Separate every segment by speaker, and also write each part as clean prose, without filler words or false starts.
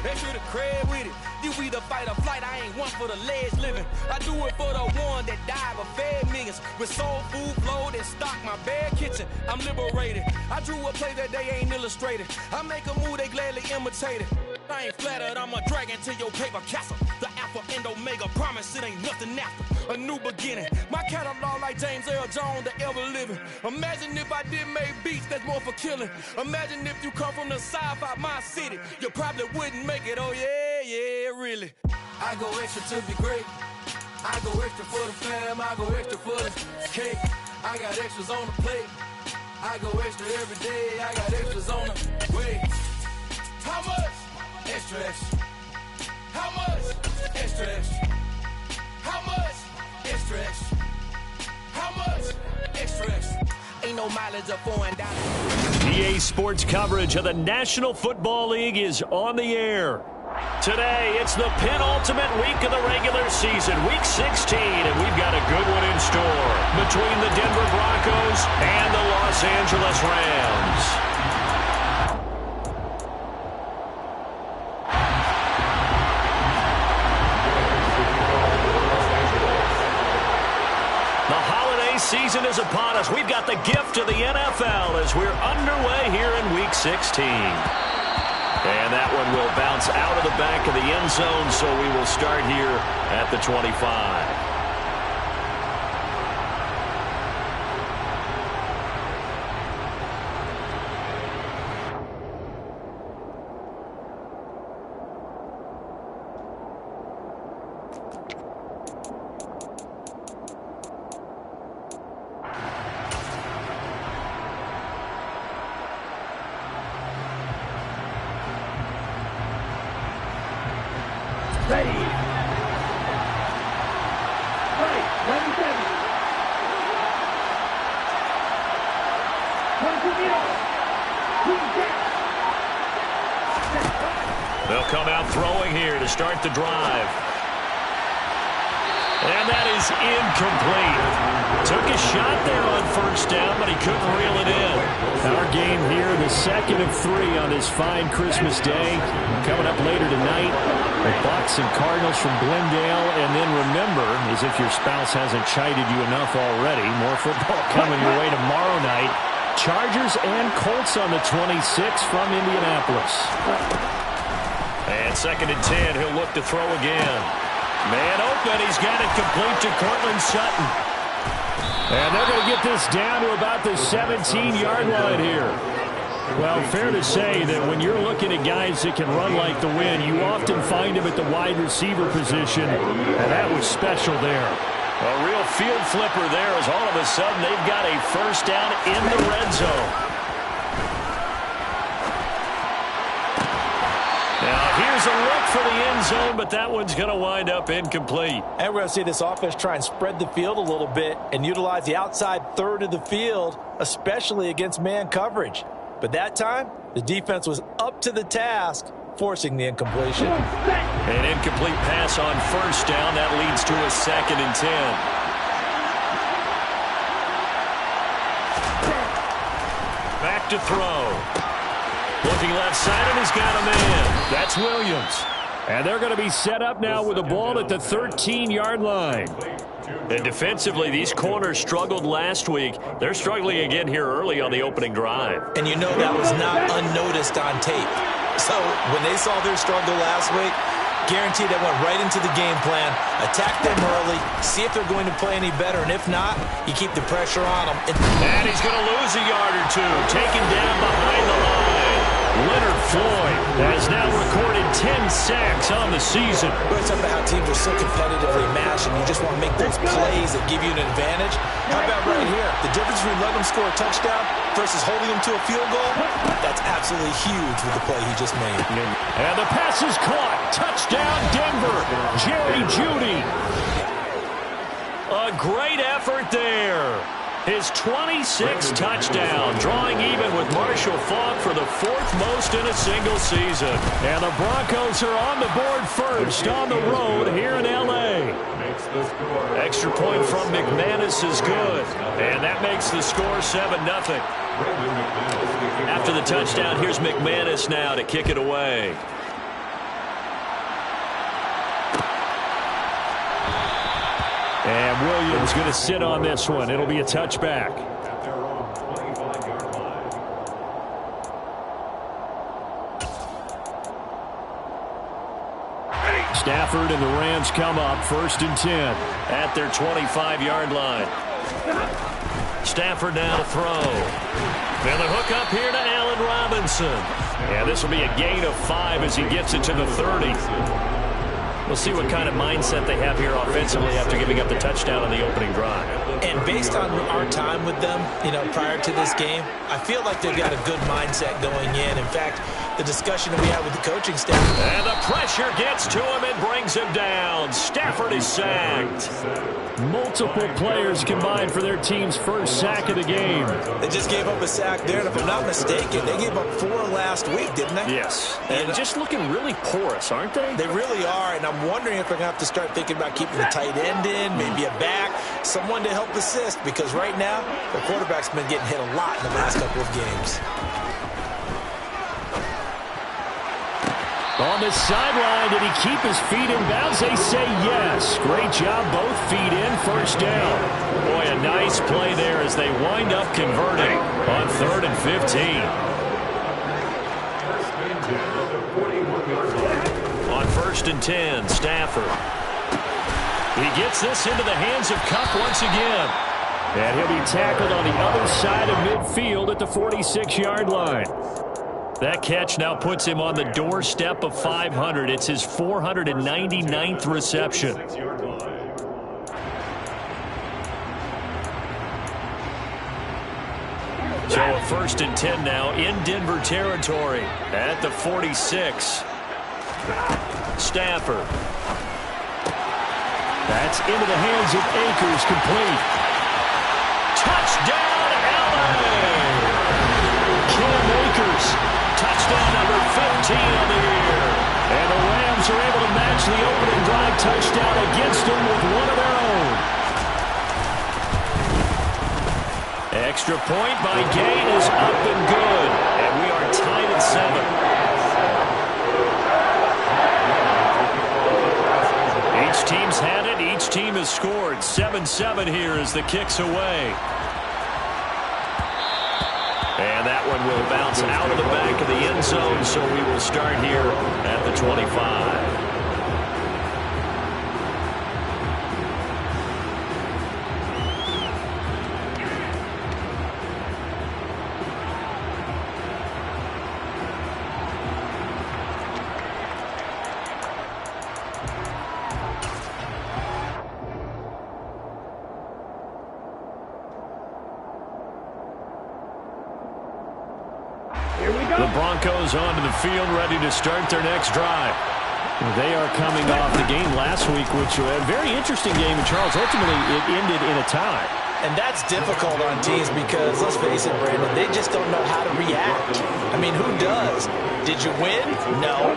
Speaker 1: Extra the cred with it. You either fight or flight, I ain't one for the ledge living. I do it for the one that died but fed millions. With soul food flowed and stocked my bare kitchen. I'm liberated. I drew a play that they ain't illustrated. I make a move, they gladly imitate it. I ain't flattered, I'm a dragon to your paper castle. The Alpha and Omega, promise it ain't nothing after. A new beginning. My catalog like James Earl Jones, the ever living. Imagine if I didn't make beats, that's more for killing. Imagine if you come from the sci-fi, my city. You probably wouldn't make it, oh yeah, really. I go extra to be great. I go extra for the fam, I go extra for the cake. I got extras on the plate. I go extra every day, I got extras on the way. How much? Extra, extra. How much? Extra, extra. How much? Extra, extra. How much? Extra, extra. Ain't no mileage of $4.
Speaker 2: EA Sports coverage of the National Football League is on the air. Today, it's the penultimate week of the regular season, week 16, and we've got a good one in store between the Denver Broncos and the Los Angeles Rams. Season is upon us. We've got the gift of the NFL as we're underway here in Week 16. And that one will bounce out of the back of the end zone, so we will start here at the 25. They'll come out throwing here to start the drive. And that is incomplete. Took a shot there on first down, but he couldn't reel it in. Our game here, the second of 3 on this fine Christmas day. Coming up later tonight, the Bucs and Cardinals from Glendale. And then remember, as if your spouse hasn't chided you enough already, more football coming your way tomorrow night. Chargers and Colts on the 26th from Indianapolis. And 2nd and 10, he'll look to throw again. Man open, he's got it complete to Cortland Sutton. And they're going to get this down to about the 17-yard line here. Well, fair to say that when you're looking at guys that can run like the wind, you often find them at the wide receiver position, and that was special there. A real field flipper there as all of a sudden they've got a first down in the red zone. Here's a look for the end zone, but that one's going to wind up incomplete.
Speaker 3: And we're going to see this offense try and spread the field a little bit and utilize the outside third of the field, especially against man coverage. But that time, the defense was up to the task, forcing the incompletion.
Speaker 2: An incomplete pass on first down. That leads to a 2nd and 10. Back to throw. Looking left side, and he's got a man. That's Williams. And they're going to be set up now with the ball at the 13-yard line. And defensively, these corners struggled last week. They're struggling again here early on the opening drive.
Speaker 3: And you know that was not unnoticed on tape. So when they saw their struggle last week, guaranteed they went right into the game plan, attack them early, see if they're going to play any better, and if not, you keep the pressure on them.
Speaker 2: And he's going to lose a yard or two, taken down behind the line. Leonard Floyd has now recorded 10 sacks on the season.
Speaker 3: It's something about how teams are so competitively matched, and you just want to make those plays that give you an advantage. How about right here? The difference between letting them score a touchdown versus holding them to a field goal, that's absolutely huge with the play he just made.
Speaker 2: And the pass is caught. Touchdown, Denver. Jerry Jeudy. A great effort there. His 26th touchdown, drawing even with Marshall Faulk for the 4th most in a single season. And the Broncos are on the board first on the road here in L.A. Extra point from McManus is good. And that makes the score 7-0. After the touchdown, here's McManus now to kick it away. And Williams going to sit on this one. It'll be a touchback. Stafford and the Rams come up 1st and 10 at their 25-yard line. Stafford now to throw. And the hook up here to Allen Robinson. And this will be a gain of 5 as he gets it to the 30. We'll see what kind of mindset they have here offensively after giving up the touchdown on the opening drive.
Speaker 3: And based on our time with them, prior to this game, I feel like they've got a good mindset going in. In fact, the discussion that we had with the coaching staff.
Speaker 2: And the pressure gets to him and brings him down. Stafford is sacked. Multiple players combined for their team's first sack of the game.
Speaker 3: They just gave up a sack there, and if I'm not mistaken, they gave up 4 last week, didn't they?
Speaker 2: Yes. And just looking really porous, aren't they?
Speaker 3: They really are, and I'm wondering if they're going to have to start thinking about keeping a tight end in, maybe a back, someone to help assist, because right now, the quarterback's been getting hit a lot in the last couple of games.
Speaker 2: On the sideline, did he keep his feet in bounds? They say yes. Great job, both feet in, first down. Boy, a nice play there as they wind up converting on 3rd and 15. On 1st and 10, Stafford. He gets this into the hands of Kupp once again. And he'll be tackled on the other side of midfield at the 46-yard line. That catch now puts him on the doorstep of 500. It's his 499th reception. So a 1st and 10 now in Denver territory at the 46. Stafford. That's into the hands of Akers, complete. Touchdown, LA! Cam Akers. Touchdown number 15 on the year. And the Rams are able to match the opening drive touchdown against them with one of their own. Extra point by Gain is up and good. And we are tied at 7. Each team's had it. Each team has scored. 7-7 here as the kick's away. And that one will bounce out of the back of the end zone, so we will start here at the 25. The Broncos onto the field, ready to start their next drive. They are coming off the game last week, which was a very interesting game, and Charles, ultimately it ended in a tie.
Speaker 3: And that's difficult on teams because, let's face it, Brandon, they just don't know how to react. I mean, who does? Did you win? No.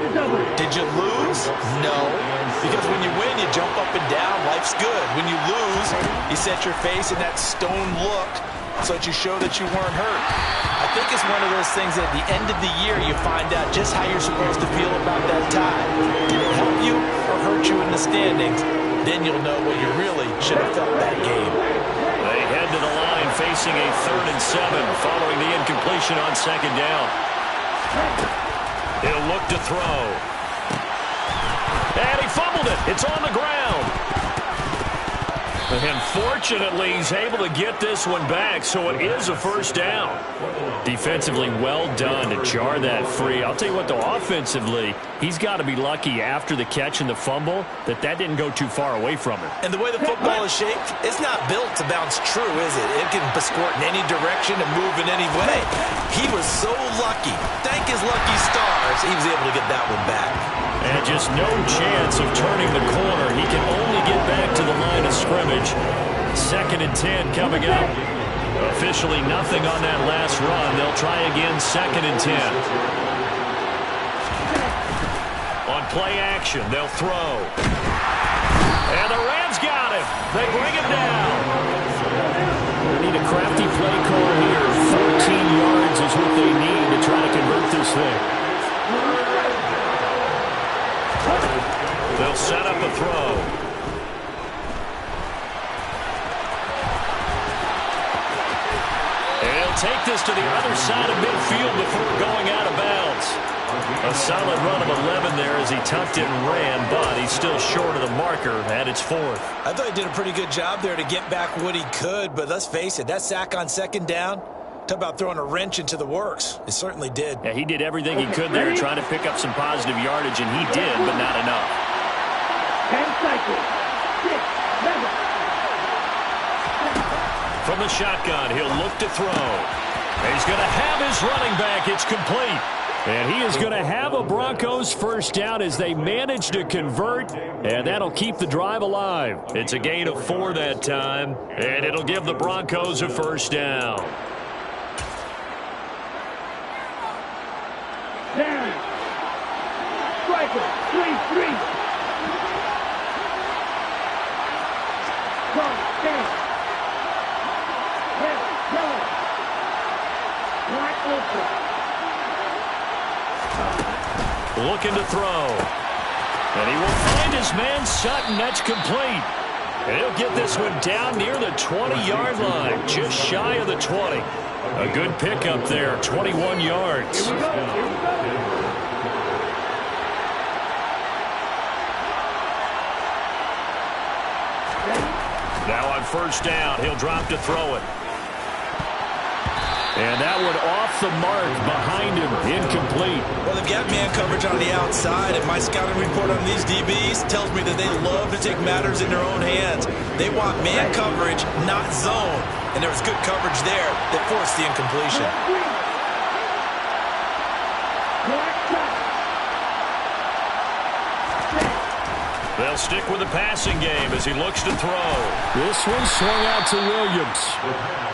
Speaker 3: Did you lose? No. Because when you win, you jump up and down. Life's good. When you lose, you set your face in that stone look so that you show that you weren't hurt. I think it's one of those things that at the end of the year you find out just how you're supposed to feel about that tie. Did it help you or hurt you in the standings? Then you'll know what you really should have felt that game.
Speaker 2: They head to the line facing a 3rd and 7 following the incompletion on 2nd down. He'll look to throw. And he fumbled it. It's on the ground. And fortunately, he's able to get this one back, so it is a 1st down. Defensively, well done to jar that free. I'll tell you what, though, offensively, he's got to be lucky after the catch and the fumble that didn't go too far away from him.
Speaker 3: And the way the football is shaped, it's not built to bounce true, is it? It can squirt in any direction and move in any way. He was so lucky. Thank his lucky stars, he was able to get that one back.
Speaker 2: And just no chance of turning the corner. He can only get back to the line of scrimmage. 2nd and 10 coming up. Officially nothing on that last run. They'll try again 2nd and 10. On play action, they'll throw. And the Rams got him. They bring him down. They need a crafty play call here. 14 yards is what they need to try to convert this thing. They'll set up a throw. They'll take this to the other side of midfield before going out of bounds. A solid run of 11 there as he tucked it and ran, but he's still short of the marker at its 4th.
Speaker 3: I thought he did a pretty good job there to get back what he could, but let's face it, that sack on 2nd down, talk about throwing a wrench into the works. It certainly did.
Speaker 2: Yeah, he did everything he could there trying to pick up some positive yardage, and he did, but not enough.
Speaker 4: 10 seconds. 6, 7.
Speaker 2: From the shotgun, he'll look to throw. And he's going to have his running back. It's complete. And he is going to have a Broncos first down as they manage to convert, and that'll keep the drive alive. It's a gain of 4 that time, and it'll give the Broncos a first down.
Speaker 4: Down. Striker. 3-3. Go. Down. Head. Yellow. Black open.
Speaker 2: Looking to throw. And he will find his man Sutton. That's complete. And he'll get this one down near the 20-yard line, just shy of the 20. A good pickup there, 21 yards.
Speaker 4: Here we go.
Speaker 2: Now on first down, he'll drop to throw it. And that one off the mark behind him, incomplete.
Speaker 3: Well, they've got man coverage on the outside, and my scouting report on these DBs tells me that they love to take matters in their own hands. They want man coverage, not zone. And there was good coverage there that forced the incompletion.
Speaker 2: They'll stick with the passing game as he looks to throw. This one swung out to Williams.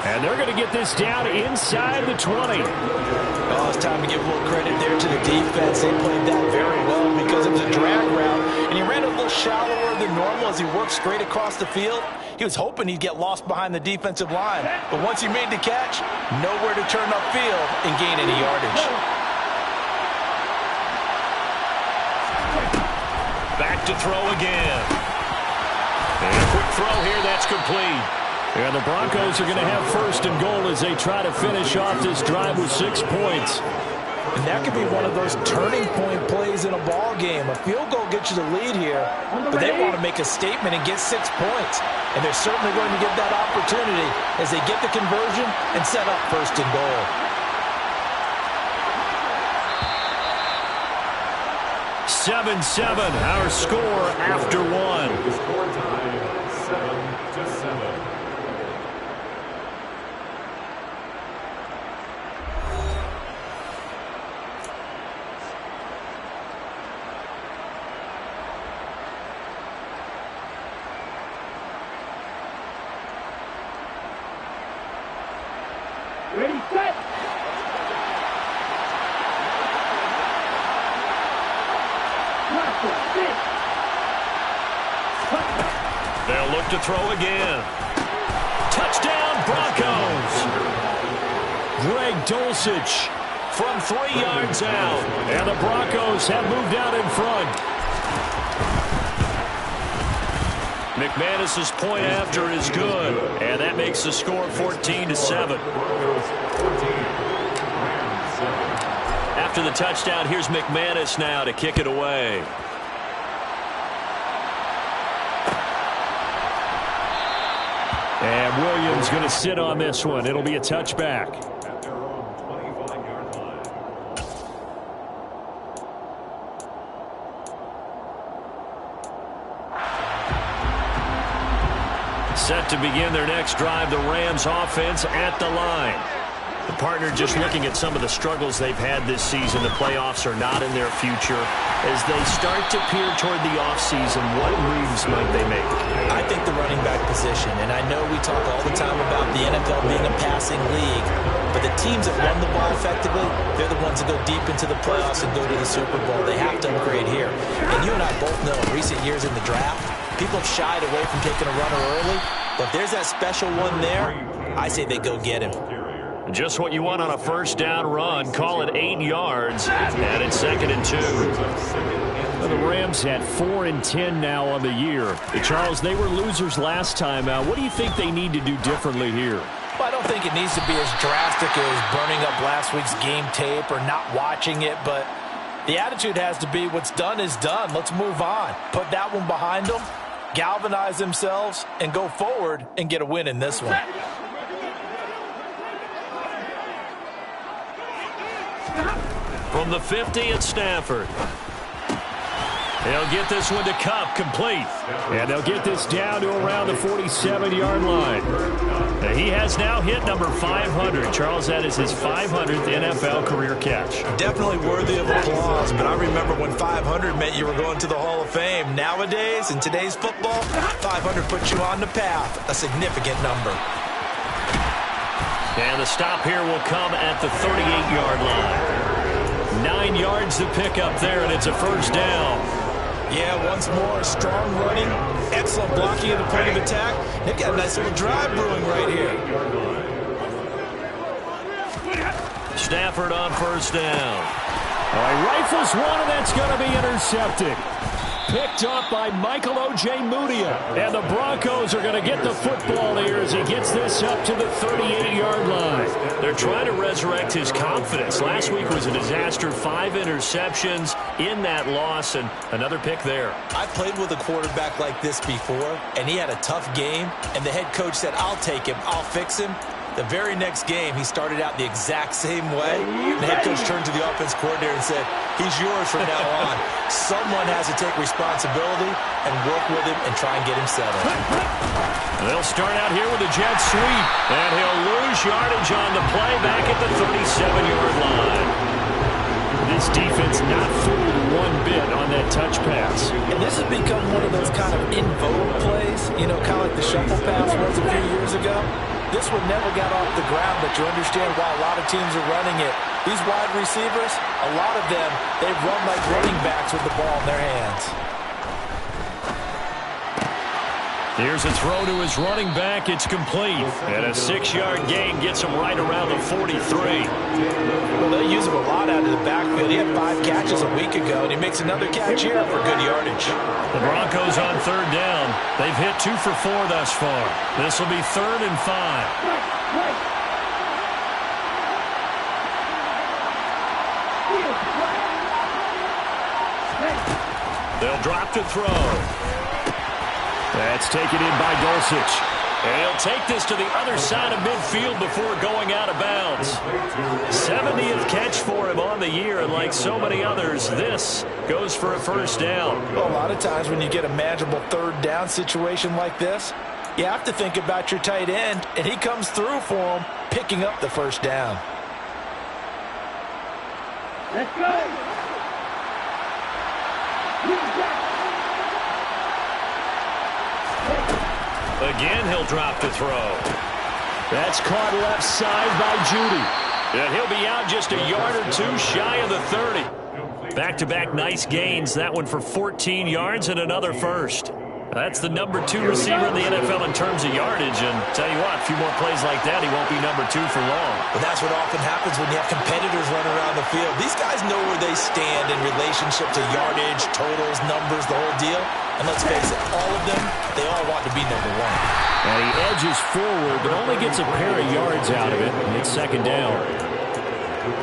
Speaker 2: And they're going to get this down inside the 20.
Speaker 3: Oh, it's time to give a little credit there to the defense. They played that very well because it was a drag route. And he ran a little shallower than normal as he worked straight across the field. He was hoping he'd get lost behind the defensive line. But once he made the catch, nowhere to turn upfield and gain any yardage.
Speaker 2: Back to throw again. And a quick throw here, that's complete. And the Broncos are going to have first and goal as they try to finish off this drive with 6 points.
Speaker 3: And that could be one of those turning point plays in a ball game. A field goal gets you the lead here, but they want to make a statement and get 6 points. And they're certainly going to get that opportunity as they get the conversion and set up first and goal.
Speaker 2: Seven, our score after one.
Speaker 5: Score time 7-7.
Speaker 4: Ready, set.
Speaker 2: They'll look to throw again. Touchdown, Broncos. Greg Dulcich from 3 yards out. And the Broncos have moved out in front. McManus's point after is good. And that makes the score 14-7. After the touchdown, here's McManus now to kick it away. And Williams going to sit on this one. It'll be a touchback.
Speaker 5: At their own 25-yard line.
Speaker 2: Set to begin their next drive, the Rams offense at the line. The partner just looking at some of the struggles they've had this season. The playoffs are not in their future. As they start to peer toward the offseason, what moves might they make?
Speaker 3: I think the running back position, and I know we talk all the time about the NFL being a passing league, but the teams that run the ball effectively, they're the ones that go deep into the playoffs and go to the Super Bowl. They have to upgrade here. And you and I both know in recent years in the draft, people have shied away from taking a runner early, but if there's that special one there, I say they go get him.
Speaker 2: Just what you want on a first down run. Call it 8 yards, and it's 2nd and 2. Well, the Rams had 4-10 now on the year. Charles, they were losers last time out. What do you think they need to do differently here?
Speaker 3: But I don't think it needs to be as drastic as burning up last week's game tape or not watching it, but the attitude has to be what's done is done. Let's move on. Put that one behind them, galvanize themselves, and go forward and get a win in this one.
Speaker 2: From the 50 at Stafford. They'll get this one to Cup, complete. And they'll get this down to around the 47-yard line. He has now hit number 500. Charles, that is his 500th NFL career catch.
Speaker 3: Definitely worthy of applause, but I remember when 500 meant you were going to the Hall of Fame. Nowadays, in today's football, 500 puts you on the path, a significant number.
Speaker 2: And the stop here will come at the 38-yard line. 9 yards to pick up there, and it's a first down.
Speaker 3: Yeah, once more, strong running, excellent blocking at the point of attack. They've got a nice little drive brewing right here.
Speaker 2: Stafford on first down. All right, rifles one, and that's going to be intercepted. Picked up by Michael O.J. Mudia. And the Broncos are going to get the football here as he gets this up to the 38-yard line. They're trying to resurrect his confidence. Last week was a disaster. 5 interceptions in that loss, and another pick there.
Speaker 3: I've played with a quarterback like this before, and he had a tough game, and the head coach said, I'll take him, I'll fix him. The very next game, he started out the exact same way. The head coach turned to the offense coordinator and said, he's yours from now on. Someone has to take responsibility and work with him and try and get him settled.
Speaker 2: They'll start out here with a jet sweep, and he'll lose yardage on the play back at the 37-yard line. This defense not fooled one bit on that touch pass.
Speaker 3: And this has become one of those kind of in vogue plays, you know, kind of like the shuffle pass was a few years ago. This one never got off the ground, but you understand why a lot of teams are running it. These wide receivers, a lot of them, they run like running backs with the ball in their hands.
Speaker 2: Here's a throw to his running back. It's complete. And a 6-yard gain gets him right around the 43.
Speaker 3: Well, they use him a lot out of the backfield. He had 5 catches a week ago, and he makes another catch here for good yardage.
Speaker 2: The Broncos on third down. They've hit 2 for 4 thus far. This will be 3rd and 5. They'll drop to throw. That's taken in by Dulcich. And he'll take this to the other side of midfield before going out of bounds. 70th catch for him on the year, and like so many others, this goes for a first down.
Speaker 3: Well, a lot of times when you get a manageable third down situation like this, you have to think about your tight end, and he comes through for him, picking up the first down.
Speaker 4: Let's go.
Speaker 2: Again, he'll drop to throw. That's caught left side by Judy. And he'll be out just a yard or 2 shy of the 30. Back-to-back nice gains. That one for 14 yards and another first. That's the number 2 receiver in the NFL in terms of yardage. And tell you what, a few more plays like that, he won't be number 2 for long.
Speaker 3: But that's what often happens when you have competitors running around the field. These guys know where they stand in relationship to yardage, totals, numbers, the whole deal. And let's face it, all of them, they all want to be number 1.
Speaker 2: And he edges forward, but only gets a pair of yards out of it. And it's 2nd down.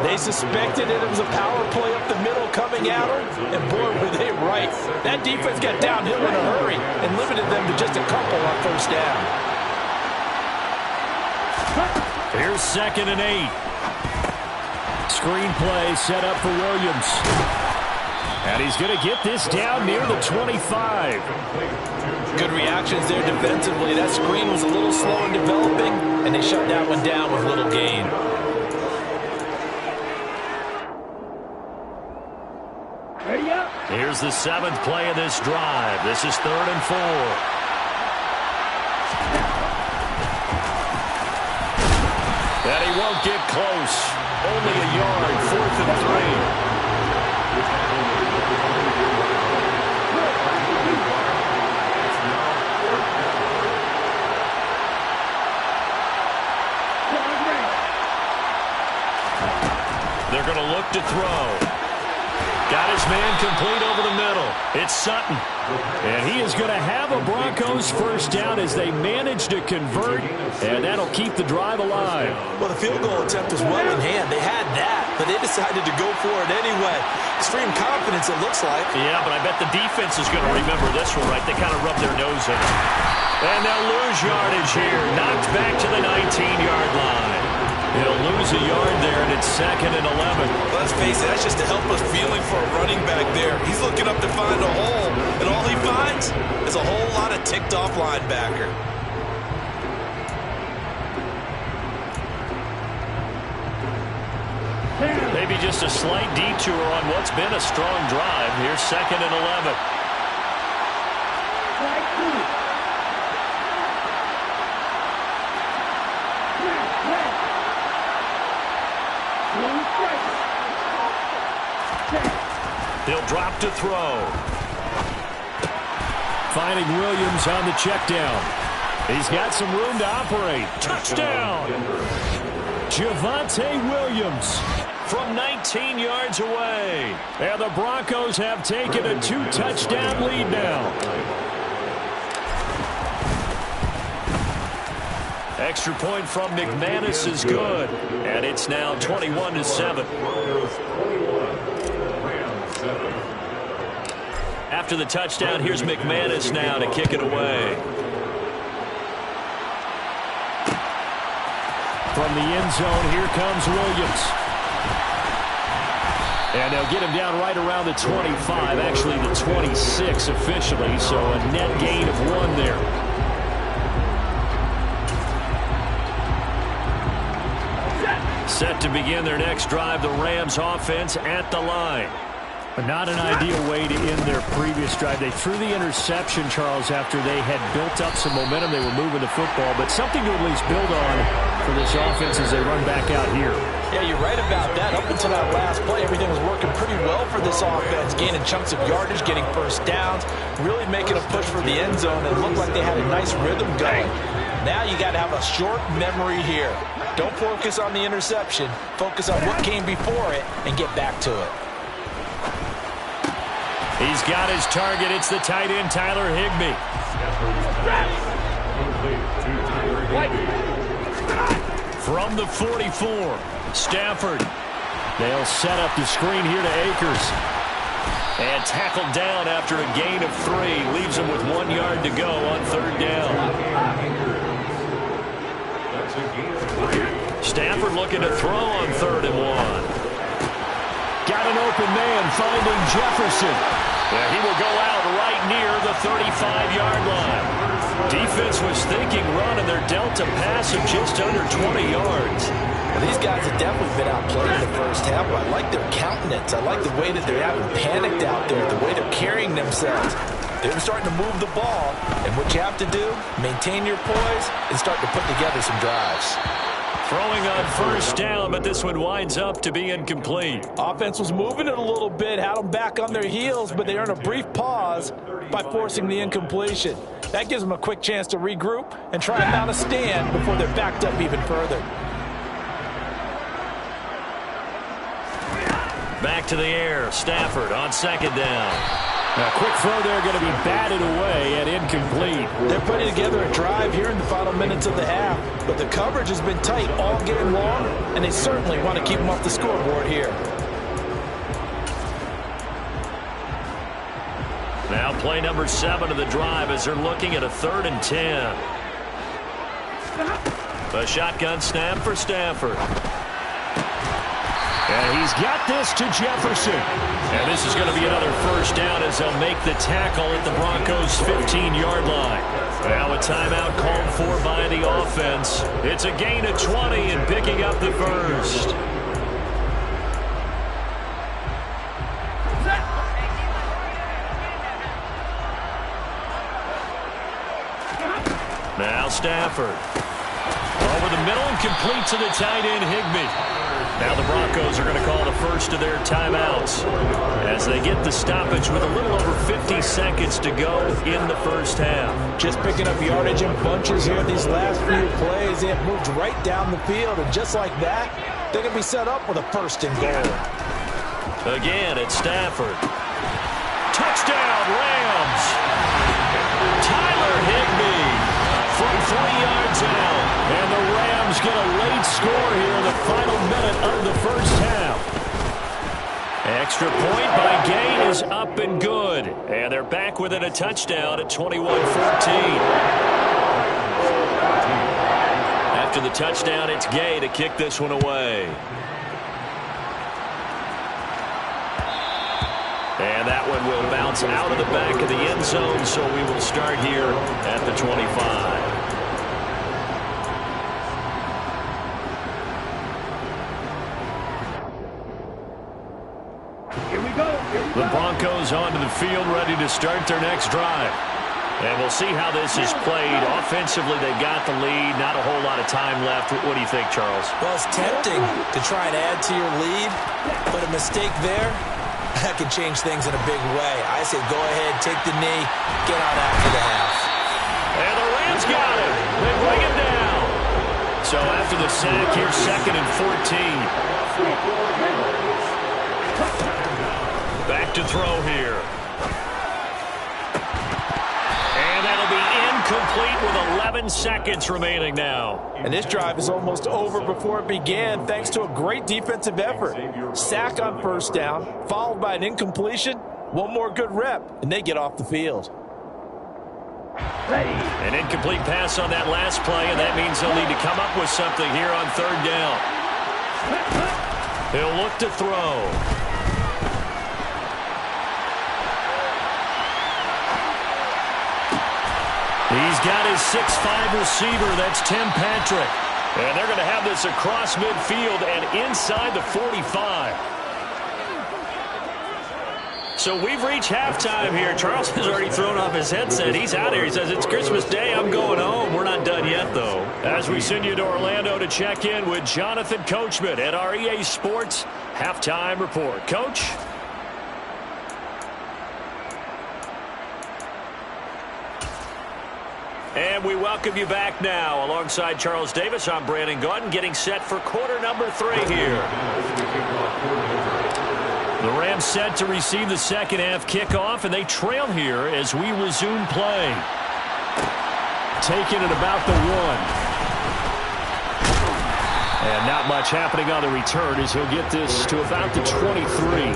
Speaker 3: They suspected it was a power play up the middle coming at them, and boy, were they right. That defense got downhill in a hurry and limited them to just a couple on first down.
Speaker 2: Here's 2nd and 8. Screen play set up for Williams. And he's going to get this down near the 25.
Speaker 3: Good reactions there defensively. That screen was a little slow in developing, and they shut that one down with little gain.
Speaker 2: Here's the 7th play of this drive. This is 3rd and 4. And he won't get close. Only a yard, 4th and 3. They're going to look to throw. Got his man complete over the middle. It's Sutton. And he is going to have a Broncos first down as they manage to convert, and that'll keep the drive alive.
Speaker 3: Well, the field goal attempt was well in hand. They had that, but they decided to go for it anyway. Extreme confidence, it looks like.
Speaker 2: Yeah, but I bet the defense is going to remember this one, right? They kind of rub their nose in it. And they'll lose yardage here. Knocked back to the 19-yard line. He'll lose a yard there, and it's 2nd and 11.
Speaker 3: Let's face it, that's just a helpless feeling for a running back there. He's looking up to find a hole, and all he finds is a whole lot of ticked-off linebacker.
Speaker 2: Maybe just a slight detour on what's been a strong drive. Here's 2nd and 11. He'll drop to throw. Finding Williams on the check down. He's got some room to operate. Touchdown! Javonte Williams from 19 yards away. And the Broncos have taken a 2-touchdown lead now. Extra point from McManus is good. And it's now 21-7. After the touchdown, here's McManus now to kick it away. From the end zone, here comes Williams. And they'll get him down right around the 25, actually the 26 officially, so a net gain of 1 there. Set to begin their next drive, the Rams offense at the line. But not an ideal way to end their previous drive. They threw the interception, Charles, after they had built up some momentum. They were moving the football, but something to at least build on for this offense as they run back out here.
Speaker 3: Yeah, you're right about that. Up until that last play, everything was working pretty well for this offense, gaining chunks of yardage, getting first downs, really making a push for the end zone, and it looked like they had a nice rhythm going. Now you got to have a short memory here. Don't focus on the interception. Focus on what came before it and get back to it.
Speaker 2: He's got his target. It's the tight end, Tyler Higbee. From the 44, Stafford. They'll set up the screen here to Akers. And tackled down after a gain of 3. Leaves him with 1 yard to go on 3rd down. Stafford looking to throw on 3rd and 1. Got an open man finding Jefferson. Yeah, he will go out right near the 35-yard line. Defense was thinking run, and they're dealt a pass of just under 20 yards.
Speaker 3: Well, these guys have definitely been outplayed in the first half, but I like their countenance. I like the way that they haven't panicked out there, the way they're carrying themselves. They're starting to move the ball, and what you have to do, maintain your poise and start to put together some drives.
Speaker 2: Throwing on 1st down, but this one winds up to be incomplete.
Speaker 3: Offense was moving it a little bit, had them back on their heels, but they earned a brief pause by forcing the incompletion. That gives them a quick chance to regroup and try and mount a stand before they're backed up even further.
Speaker 2: Back to the air, Stafford on 2nd down. A quick throw there going to be batted away and incomplete.
Speaker 3: They're putting together a drive here in the final minutes of the half, but the coverage has been tight all game long, and they certainly want to keep them off the scoreboard here.
Speaker 2: Now play number 7 of the drive as they're looking at a 3rd and 10. A shotgun snap for Stafford. And he's got this to Jefferson. And this is going to be another 1st down as they'll make the tackle at the Broncos' 15-yard line. Now a timeout called for by the offense. It's a gain of 20 and picking up the 1st. Now Stafford. Over the middle and complete to the tight end, Higbee. Now the Broncos are going to call the first of their timeouts as they get the stoppage with a little over 50 seconds to go in the first half.
Speaker 3: Just picking up yardage in bunches here these last few plays. They have moved right down the field, and just like that, they're going to be set up with a 1st and goal.
Speaker 2: Again, it's Stafford. Touchdown! Touchdown, Rams. Tyler Higbee from 3 yards out. And the Rams get a late score here in the final minute of the first half. Extra point by Gay is up and good. And they're back within a touchdown at 21-14. After the touchdown, it's Gay to kick this one away. And that one will bounce out of the back of the end zone, so we will start here at the 25. The Broncos onto the field, ready to start their next drive. And we'll see how this is played. Offensively, they got the lead. Not a whole lot of time left. What do you think, Charles?
Speaker 3: Well, it's tempting to try and add to your lead, but a mistake there, that could change things in a big way. I say go ahead, take the knee, get out after the half.
Speaker 2: And the Rams got him. They bring him down. So after the sack, here's 2nd and 14. Back to throw here. And that'll be incomplete with 11 seconds remaining now.
Speaker 3: And this drive is almost over before it began thanks to a great defensive effort. Sack on first down, followed by an incompletion. One more good rep, and they get off the field.
Speaker 2: An incomplete pass on that last play, and that means they'll need to come up with something here on 3rd down. He'll look to throw. He's got his 6'5" receiver. That's Tim Patrick. And they're going to have this across midfield and inside the 45. So we've reached halftime here. Charles has already thrown off his headset. He's out here. He says, it's Christmas Day. I'm going home. We're not done yet, though. As we send you to Orlando to check in with Jonathan Coachman at our EA Sports Halftime Report. Coach? And we welcome you back now. Alongside Charles Davis, I'm Brandon Gautin, getting set for quarter number 3 here. The Rams set to receive the second half kickoff, and they trail here as we resume play. Taking it about the 1. And not much happening on the return as he'll get this to about the 23.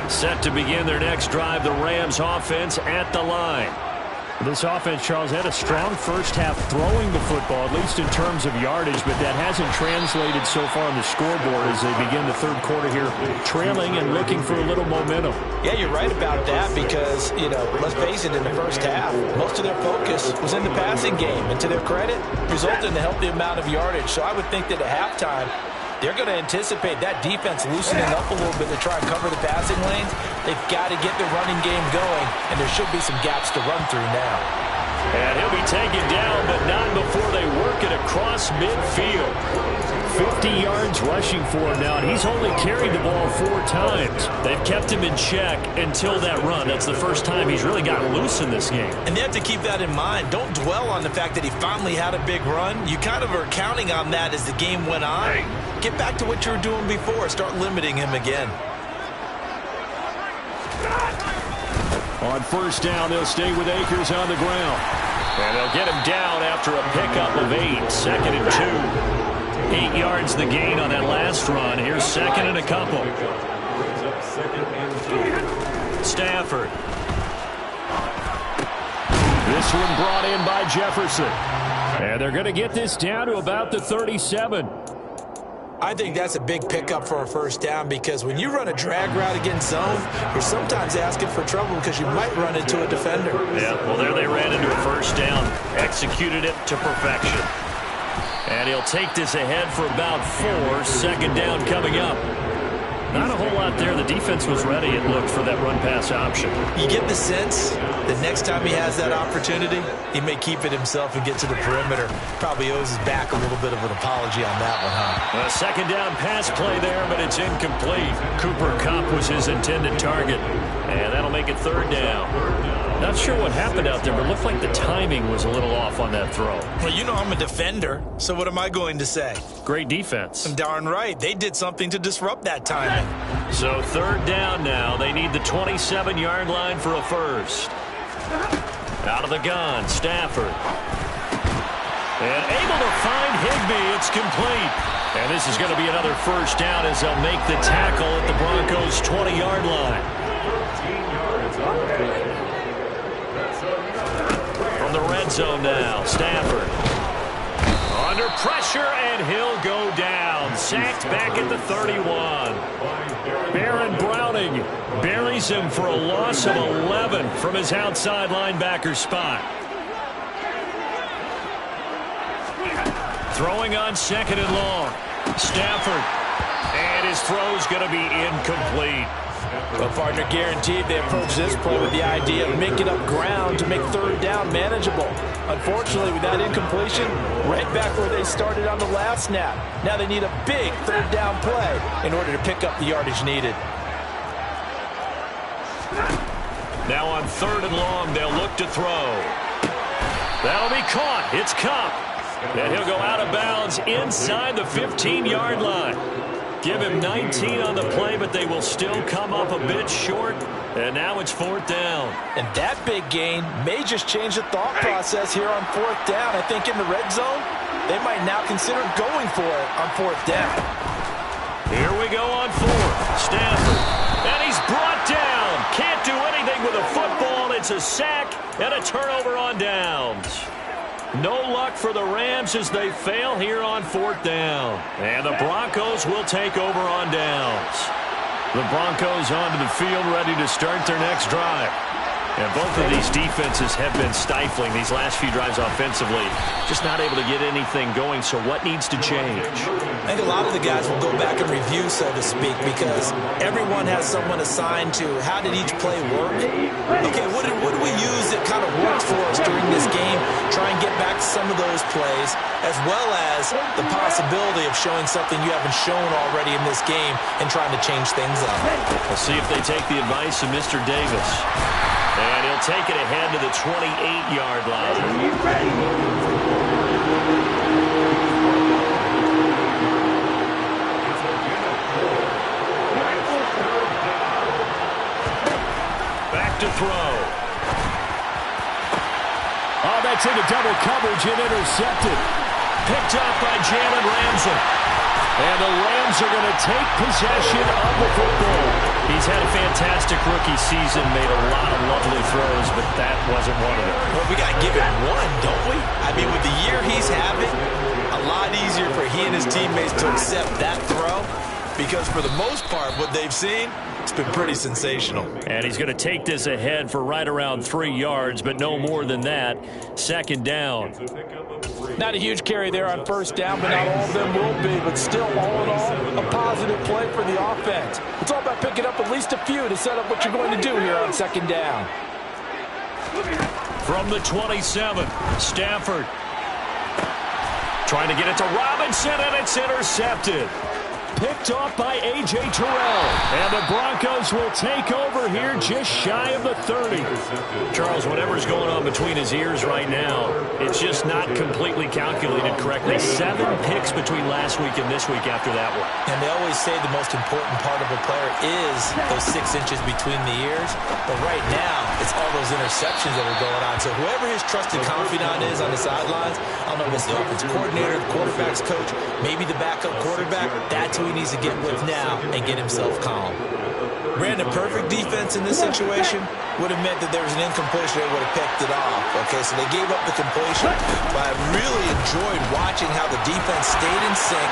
Speaker 2: Set to begin their next drive, the Rams offense at the line. This offense, Charles, had a strong first half throwing the football, at least in terms of yardage, but that hasn't translated so far on the scoreboard as they begin the third quarter here, trailing and looking for a little momentum.
Speaker 3: Yeah, you're right about that because, let's face it, in the first half, most of their focus was in the passing game, and to their credit, resulted in a healthy amount of yardage. So I would think that at halftime, they're going to anticipate that defense loosening up a little bit to try and cover the passing lanes. They've got to get the running game going, and there should be some gaps to run through now.
Speaker 2: And he'll be taken down, but not before they work it across midfield. 50 yards rushing for him now, and he's only carried the ball 4 times. They've kept him in check until that run. That's the first time he's really gotten loose in this game.
Speaker 3: And they have to keep that in mind. Don't dwell on the fact that he finally had a big run. You kind of are counting on that as the game went on. Get back to what you were doing before. Start limiting him again.
Speaker 2: On first down, they'll stay with Akers on the ground. And they'll get him down after a pickup of 8. 2nd and 2. 8 yards the gain on that last run. Here's 2nd and a couple. Stafford. This one brought in by Jefferson. And they're going to get this down to about the 37.
Speaker 3: I think that's a big pickup for a first down because when you run a drag route against zone, you're sometimes asking for trouble because you might run into a defender.
Speaker 2: Yeah, well, there they ran into a first down. Executed it to perfection. And he'll take this ahead for about 4. 2nd down coming up. Not a whole lot there. The defense was ready, it looked, for that run-pass option.
Speaker 3: You get the sense that next time he has that opportunity, he may keep it himself and get to the perimeter. Probably owes his back a little bit of an apology on that one, huh?
Speaker 2: A 2nd down pass play there, but it's incomplete. Cooper Kupp was his intended target. And that'll make it third down. Not sure what happened out there, but it looked like the timing was a little off on that throw.
Speaker 3: Well, you know I'm a defender, so what am I going to say?
Speaker 2: Great defense.
Speaker 3: Darn right. They did something to disrupt that timing.
Speaker 2: So third down now. They need the 27-yard line for a first. Out of the gun, Stafford. And able to find Higbee. It's complete. And this is going to be another first down as they'll make the tackle at the Broncos' 20-yard line.
Speaker 5: 13 yards on the play.
Speaker 2: From the red zone now, Stafford. Under pressure, and he'll go down. Sacked back at the 31. Baron Browning buries him for a loss of 11 from his outside linebacker spot. Throwing on second and long. Stafford. And his throw's going to be incomplete.
Speaker 3: Well, partner, guaranteed they approach this play with the idea of making up ground to make third down manageable. Unfortunately, with that incompletion, right back where they started on the last snap. Now they need a big third down play in order to pick up the yardage needed.
Speaker 2: Now on third and long, they'll look to throw. That'll be caught. It's Kupp. And he'll go out of bounds inside the 15-yard line. Give him 19 on the play, but they will still come up a bit short. And now it's fourth down.
Speaker 3: And that big gain may just change the thought process here on fourth down. I think in the red zone, they might now consider going for it on fourth down.
Speaker 2: Here we go on fourth. Stafford. And he's brought down. Can't do anything with a football. It's a sack and a turnover on downs. No luck for the Rams as they fail here on fourth down. And the Broncos will take over on downs. The Broncos onto the field ready to start their next drive. And both of these defenses have been stifling these last few drives offensively. Just not able to get anything going, so what needs to change?
Speaker 3: I think a lot of the guys will go back and review, so to speak, because everyone has someone assigned to how did each play work. Okay, what did we use that kind of worked for us during this game? Try and get back to some of those plays, as well as the possibility of showing something you haven't shown already in this game and trying to change things up.
Speaker 2: We'll see if they take the advice of Mr. Davis. And he'll take it ahead to the 28-yard line. Back to throw. Oh, that's into double coverage and intercepted. Picked up by Jalen Ramsey. And the Rams are going to take possession of the football. He's had a fantastic rookie season, made a lot of lovely throws, but that wasn't one of them.
Speaker 3: Well, we got to give him one, don't we? I mean, with the year he's having, a lot easier for he and his teammates to accept that throw, because for the most part, what they've seen, it's been pretty sensational.
Speaker 2: And he's going to take this ahead for right around 3 yards, but no more than that. Second down.
Speaker 3: Not a huge carry there on first down, but not all of them will be. But still, all in all, a positive play for the offense. It's all about picking up at least a few to set up what you're going to do here on second down.
Speaker 2: From the 27, Stafford. Trying to get it to Robinson, and it's intercepted. Picked off by A.J. Terrell. And the Broncos will take over here just shy of the 30. Charles, whatever's going on between his ears right now, it's just not completely calculated correctly. 7 picks between last week and this week after that one.
Speaker 3: And they always say the most important part of a player is those 6 inches between the ears. But right now, it's all those interceptions that are going on. So whoever his trusted confidant is on the sidelines, I don't know if it's the offensive coordinator, the quarterback's coach, maybe the backup quarterback, that's who he needs to get with now and get himself calm. Brandon, perfect defense in this situation would have meant that there was an incompletion, they would have picked it off. Okay, so they gave up the completion, but I really enjoyed watching how the defense stayed in sync,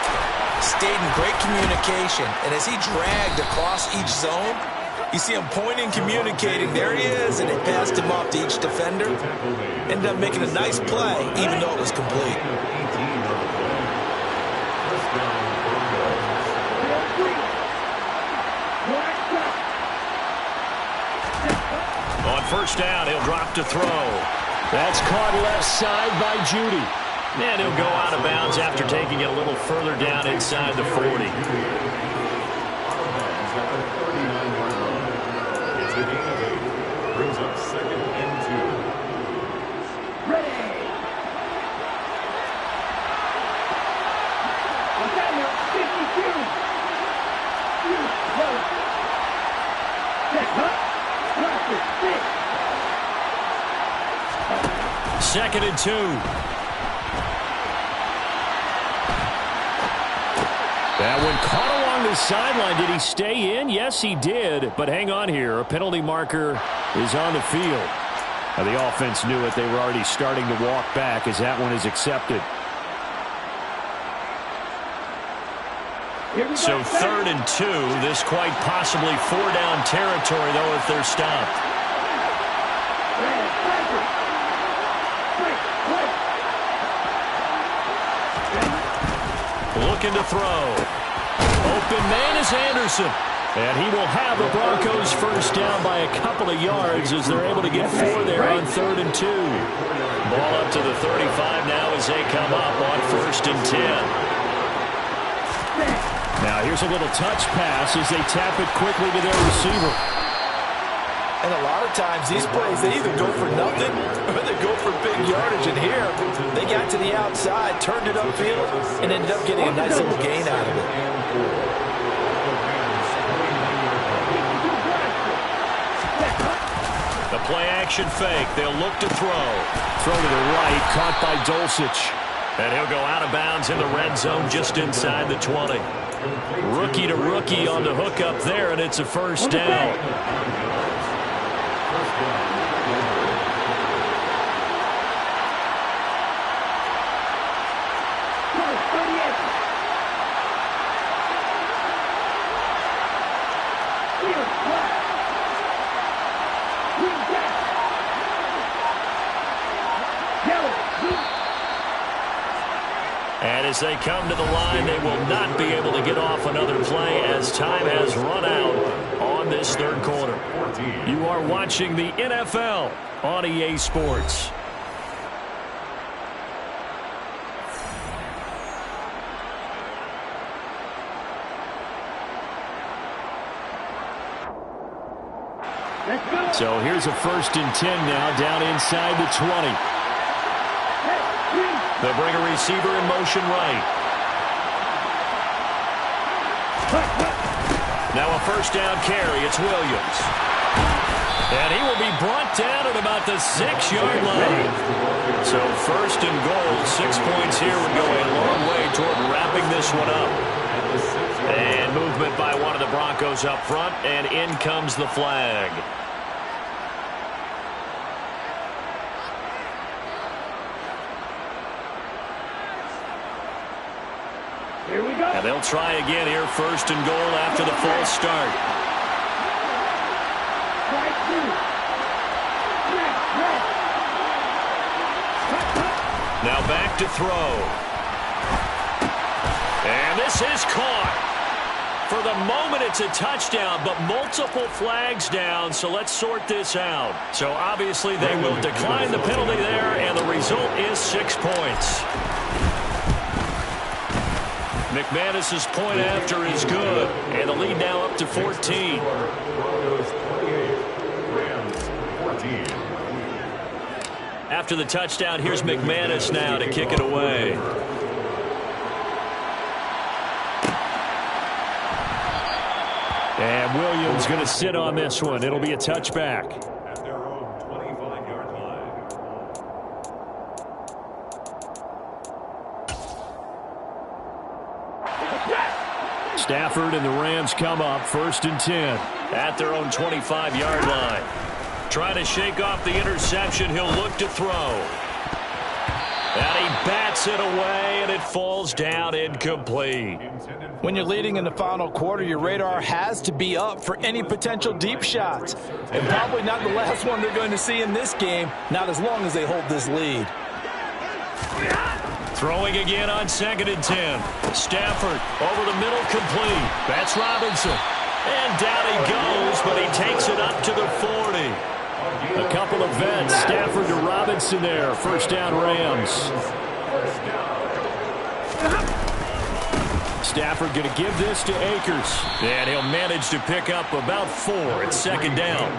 Speaker 3: stayed in great communication, and as he dragged across each zone, you see him pointing, communicating, there he is, and they passed him off to each defender. Ended up making a nice play, even though it was complete.
Speaker 2: On first down, he'll drop to throw. That's caught left side by Judy. And he'll go out of bounds after taking it a little further down inside the 40.
Speaker 5: It's a gain of Second and 2.
Speaker 4: Ready. Nathaniel, 52. Check, huh?
Speaker 2: Second and 2. That one caught along the sideline. Did he stay in? Yes, he did. But hang on here. A penalty marker is on the field. Now, the offense knew it. They were already starting to walk back as that one is accepted. So third and 2. This quite possibly 4-down territory, though, if they're stopped. Looking to throw. Open man is Anderson. And he will have the Broncos first down by a couple of yards as they're able to get 4 there on third and 2. Ball up to the 35 now as they come up on first and 10. Now here's a little touch pass as they tap it quickly to their receiver.
Speaker 3: And a lot of times these plays, they either go for nothing or they go for big yardage. And here, they got to the outside, turned it upfield, and ended up getting a nice little gain out of it.
Speaker 2: The play action fake. They'll look to throw. Throw to the right, caught by Dulcich. And he'll go out of bounds in the red zone just inside the 20. Rookie to rookie on the hook up there, and it's a first down. And as they come to the line, they will not be able to get off another play as time has run out on this third quarter. You are watching the NFL on EA Sports. So here's a first and 10 now down inside the 20. They'll bring a receiver in motion right. Now a first down carry. It's Williams. And he will be brought down at about the 6-yard line. So first and goal, 6 points here would go a long way toward wrapping this one up. And movement by one of the Broncos up front, and in comes the flag.
Speaker 4: Here we go.
Speaker 2: And they'll try again here, first and goal after the false start. Now back to throw. And this is caught. For the moment, it's a touchdown, but multiple flags down, so let's sort this out. So obviously they will decline the penalty there, and the result is 6 points. McManus's point after is good, and the lead now up to 14. After the touchdown, here's McManus now to kick it away. And Williams going to sit on this one. It'll be a touchback.
Speaker 5: At their own 25-yard line.
Speaker 2: Stafford and the Rams come up first and 10 at their own 25-yard line. Trying to shake off the interception. He'll look to throw. And he bats it away, and it falls down incomplete.
Speaker 3: When you're leading in the final quarter, your radar has to be up for any potential deep shots. And probably not the last one they're going to see in this game, not as long as they hold this lead.
Speaker 2: Throwing again on second and 10. Stafford over the middle, complete. That's Robinson. And down he goes, but he takes it up to the 40. A couple of vets, Stafford to Robinson there. First down, Rams. Stafford going to give this to Akers. And he'll manage to pick up about 4 at second down.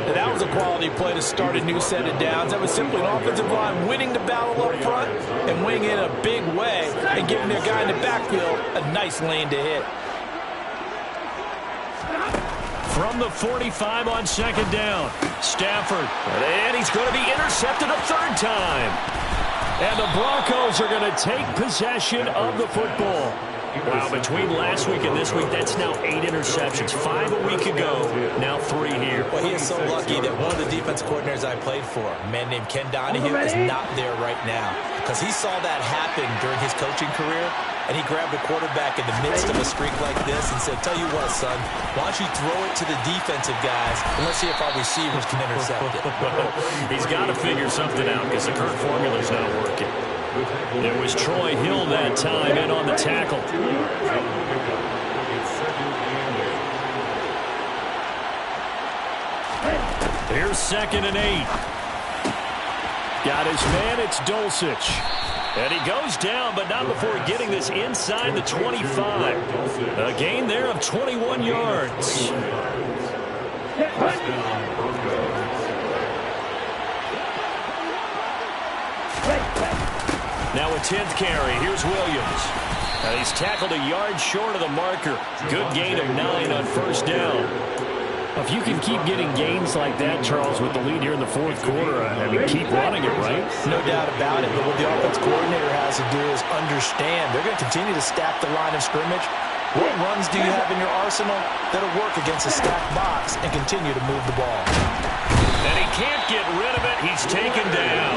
Speaker 3: And that was a quality play to start a new set of downs. That was simply an offensive line winning the battle up front and winning it in a big way and giving their guy in the backfield a nice lane to hit.
Speaker 2: From the 45 on second down, Stafford. And he's going to be intercepted a third time. And the Broncos are going to take possession of the football. Wow, between last week and this week, that's now 8 interceptions. 5 a week ago, now 3 here.
Speaker 3: Well, he is so lucky that one of the defense coordinators I played for, a man named Ken Donahue, is not there right now. Because he saw that happen during his coaching career, and he grabbed a quarterback in the midst of a streak like this and said, tell you what, son, why don't you throw it to the defensive guys, and let's see if our receivers can intercept it.
Speaker 2: He's got to figure something out because the current formula's not working. It was Troy Hill that time in on the tackle. Here's 2nd and 8. Got his man, it's Dulcich. And he goes down, but not before getting this inside the 25. A gain there of 21 yards. Now a 10th carry. Here's Williams. He's tackled a yard short of the marker. Good gain of 9 on first down. If you can keep getting gains like that, Charles, with the lead here in the fourth quarter, I mean, keep running it, right?
Speaker 3: No doubt about it. But what the offense coordinator has to do is understand they're going to continue to stack the line of scrimmage. What runs do you have in your arsenal that'll work against a stacked box and continue to move the ball?
Speaker 2: And he can't get rid of it. He's taken down.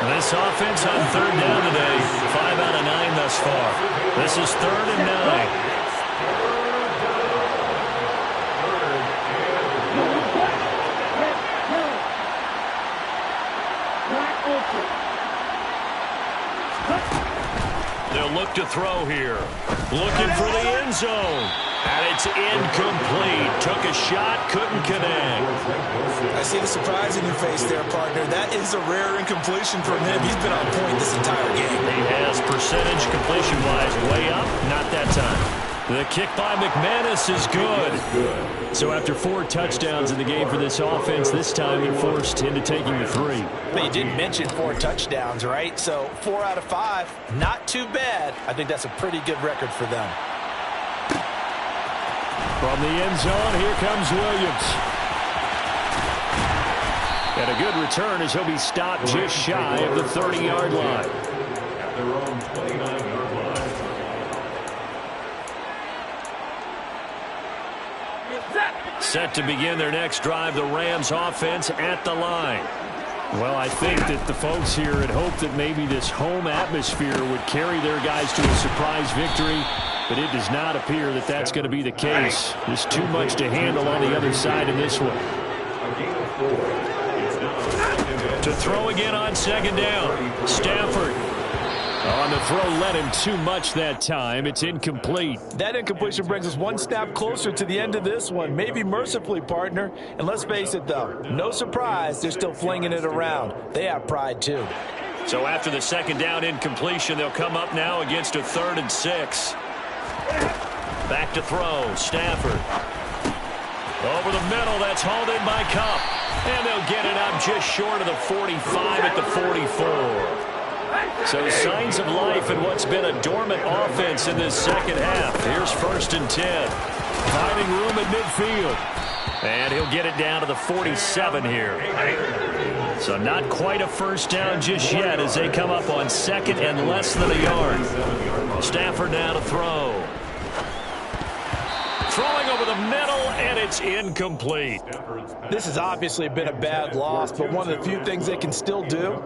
Speaker 2: This offense on third down today, 5 out of 9 thus far. This is 3rd and 9. They'll look to throw here. Looking for the end zone. And it's incomplete. Took a shot, couldn't connect.
Speaker 3: I see the surprise in your face there, partner. That is a rare incompletion from him. He's been on point this entire game.
Speaker 2: He has percentage completion-wise way up. Not that time. The kick by McManus is good. So after 4 touchdowns in the game for this offense, this time they're forced into taking the 3.
Speaker 3: But you didn't mention 4 touchdowns, right? So 4 out of 5, not too bad. I think that's a pretty good record for them.
Speaker 2: From the end zone, here comes Williams. And a good return as he'll be stopped just shy of the 30-yard line.
Speaker 5: At their own 29-yard line.
Speaker 2: Set to begin their next drive, the Rams offense at the line. Well, I think that the folks here had hoped that maybe this home atmosphere would carry their guys to a surprise victory, but it does not appear that that's going to be the case. There's too much to handle on the other side in this one. To throw again on second down, Stafford. On the throw, led him too much that time. It's incomplete.
Speaker 3: That incompletion brings us one step closer to the end of this one. Maybe mercifully, partner. And let's face it, though, no surprise, they're still flinging it around. They have pride, too.
Speaker 2: So after the second down incompletion, they'll come up now against a 3rd and 6. Back to throw, Stafford. Over the middle, that's hauled in by Kupp. And they'll get it up just short of the 45 at the 44. So signs of life in what's been a dormant offense in this second half. Here's 1st and 10. Finding room at midfield. And he'll get it down to the 47 here. So not quite a first down just yet as they come up on 2nd and less than a yard. Stafford now to throw. Throwing over the middle, and it's incomplete.
Speaker 3: This has obviously been a bad loss, but one of the few things they can still do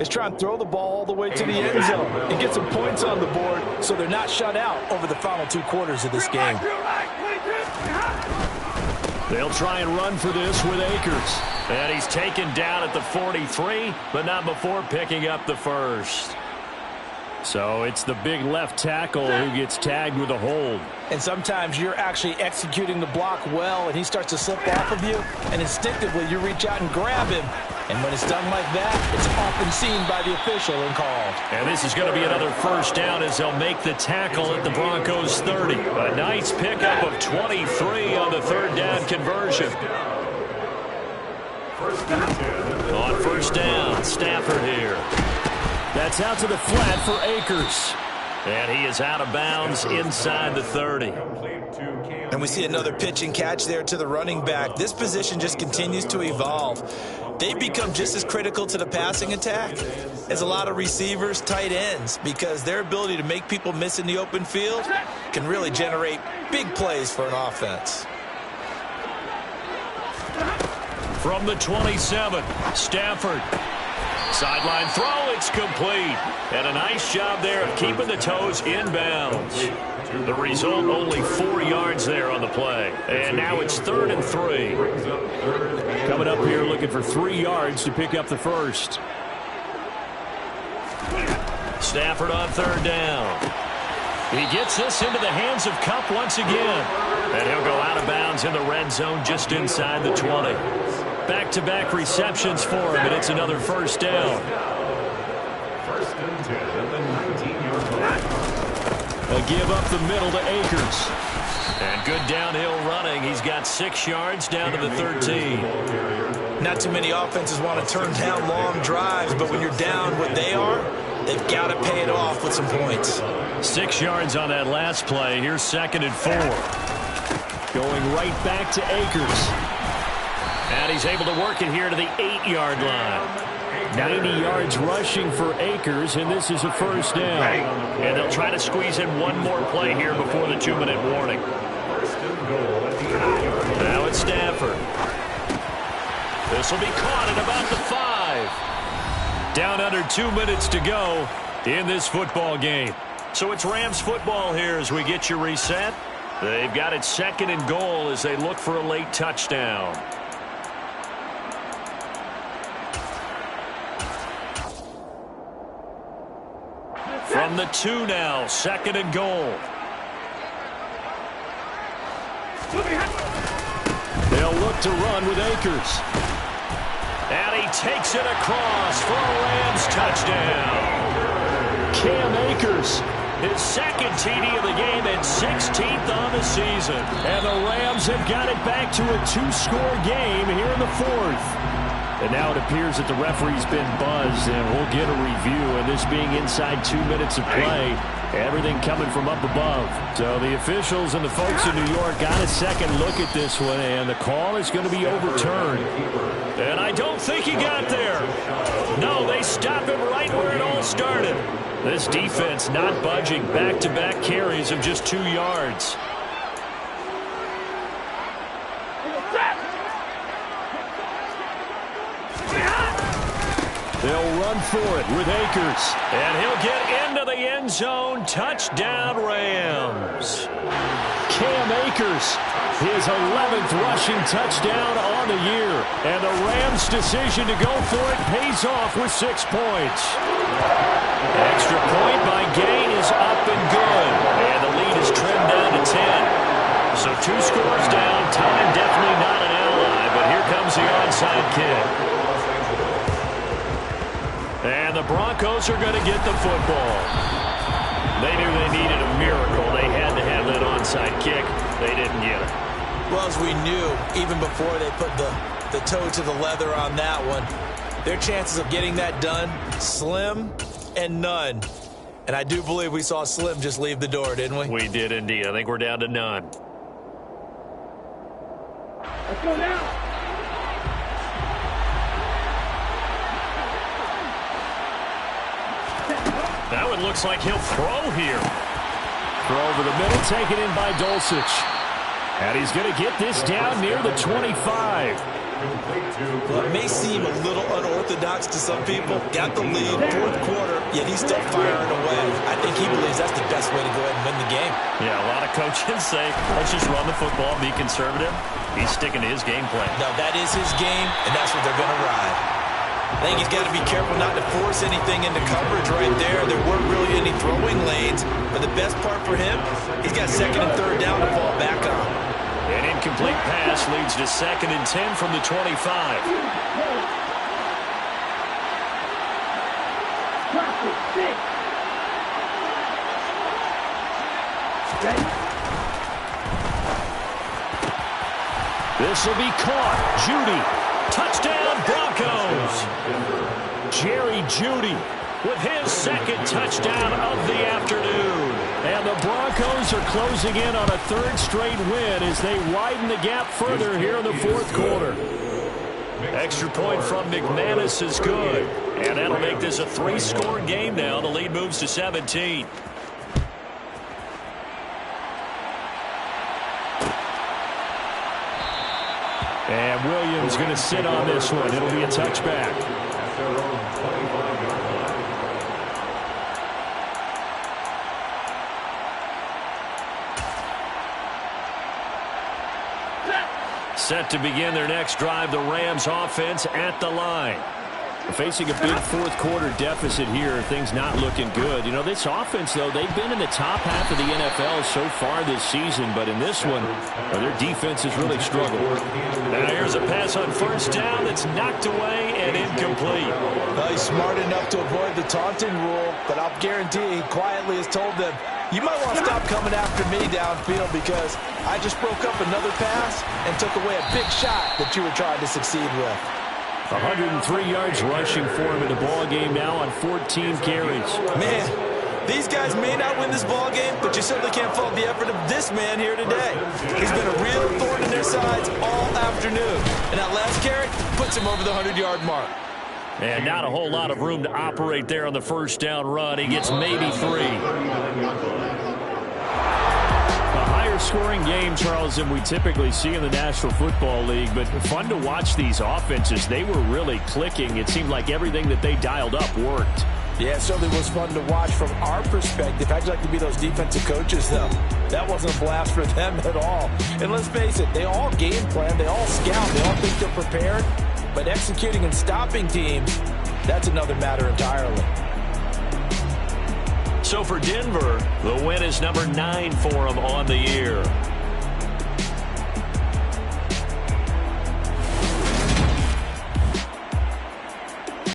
Speaker 3: is try and throw the ball all the way to the end zone and get some points on the board so they're not shut out over the final 2 quarters of this game.
Speaker 2: They'll try and run for this with Akers. And he's taken down at the 43, but not before picking up the 1st. So it's the big left tackle who gets tagged with a hold.
Speaker 3: And sometimes you're actually executing the block well, and he starts to slip off of you, and instinctively you reach out and grab him, And when it's done like that, it's often seen by the official and called.
Speaker 2: And this is going to be another first down as they'll make the tackle at the Broncos 30. A nice pickup of 23 on the third down conversion. On first down, Stafford here. That's out to the flat for Akers. And he is out of bounds inside the 30.
Speaker 3: And we see another pitch and catch there to the running back. This position just continues to evolve. They've become just as critical to the passing attack as a lot of receivers, tight ends, because their ability to make people miss in the open field can really generate big plays for an offense.
Speaker 2: From the 27, Stafford. Sideline throw, it's complete. And a nice job there of keeping the toes inbounds. The result, only 4 yards there on the play. And now it's 3rd and 3. Coming up here looking for 3 yards to pick up the first. Stafford on 3rd down. He gets this into the hands of Kupp once again. And he'll go out of bounds in the red zone just inside the 20. Back-to-back receptions for him, and it's another first down.
Speaker 5: First and 10 at the 19-yard line.
Speaker 2: A give up the middle to Akers. And good downhill running. He's got 6 yards down to the 13.
Speaker 3: Not too many offenses want to turn down long drives, but when you're down what they are, they've got to pay it off with some points.
Speaker 2: 6 yards on that last play. Here's 2nd and 4. Going right back to Akers. And he's able to work it here to the 8-yard line. 90 yards rushing for Akers, and this is a first down. And they'll try to squeeze in one more play here before the 2-minute warning. Now it's Stafford. This will be caught at about the 5. Down under 2 minutes to go in this football game. So it's Rams football here as we get you reset. They've got it 2nd and goal as they look for a late touchdown. From the 2 now, 2nd and goal. They'll look to run with Akers. And he takes it across for a Rams touchdown. Cam Akers, his 2nd TD of the game and 16th on the season. And the Rams have got it back to a 2-score game here in the 4th. And now it appears that the referee's been buzzed, and we'll get a review. And this being inside 2 minutes of play, everything coming from up above. So the officials and the folks in New York got a second look at this one, and the call is going to be overturned. And I don't think he got there. No, they stop him right where it all started. This defense not budging. Back-to-back carries of just 2 yards. They'll run for it with Akers. And he'll get into the end zone. Touchdown, Rams. Cam Akers, his 11th rushing touchdown on the year. And the Rams' decision to go for it pays off with 6 points. Extra point by Gain is up and good. And the lead is trimmed down to 10. So 2 scores down. Time definitely not an ally. But here comes the onside kick. And the Broncos are going to get the football. They knew they needed a miracle. They had to have that onside kick. They didn't get it.
Speaker 3: Well, as we knew, even before they put the toe to the leather on that one, their chances of getting that done, slim and none. And I do believe we saw Slim just leave the door, didn't we?
Speaker 2: We did indeed. I think we're down to none.
Speaker 4: Let's go now.
Speaker 2: Now it looks like he'll throw here. Throw over the middle, taken in by Dulcich. And he's going to get this down near the 25.
Speaker 3: Well, it may seem a little unorthodox to some people. Got the lead, 4th quarter, yet he's still firing away. I think he believes that's the best way to go ahead and win the game.
Speaker 2: Yeah, a lot of coaches say, let's just run the football, be conservative. He's sticking to his game plan.
Speaker 3: No, that is his game, and that's what they're going to ride. I think he's got to be careful not to force anything into coverage right there. There weren't really any throwing lanes, but the best part for him, he's got 2nd and 3rd down to fall back on.
Speaker 2: An incomplete pass leads to 2nd and 10 from the 25. This will be caught. Judy. Touchdown, Broncos. Jerry Judy with his second touchdown of the afternoon. And the Broncos are closing in on a third straight win as they widen the gap further here in the fourth quarter. Extra point from McManus is good. And that'll make this a three-score game now. The lead moves to 17. And Williams going to sit on this one. It'll be a touchback. Set to begin their next drive, the Rams offense at the line. Facing a big fourth quarter deficit here, things not looking good. You know, this offense, though, they've been in the top half of the NFL so far this season, but in this one, their defense has really struggled. Now here's a pass on first down that's knocked away and incomplete.
Speaker 3: Well, he's smart enough to avoid the taunting rule, but I'll guarantee he quietly has told them, you might want to stop coming after me downfield because I just broke up another pass and took away a big shot that you were trying to succeed with.
Speaker 2: 103 yards rushing for him in the ball game now on 14 carries.
Speaker 3: Man, these guys may not win this ball game, but you certainly can't fault the effort of this man here today. He's been a real thorn in their sides all afternoon. And that last carry puts him over the 100-yard mark.
Speaker 2: And not a whole lot of room to operate there on the first down run. He gets maybe 3. Scoring game, Charles, than we typically see in the National Football League, but fun to watch these offenses. They were really clicking. It seemed like everything that they dialed up worked.
Speaker 3: Yeah, it certainly was fun to watch from our perspective. I'd like to be those defensive coaches, though. That wasn't a blast for them at all. And let's face it, they all game plan, they all scout, they all think they're prepared, but executing and stopping teams, that's another matter entirely.
Speaker 2: So for Denver, the win is number 9 for them on the year.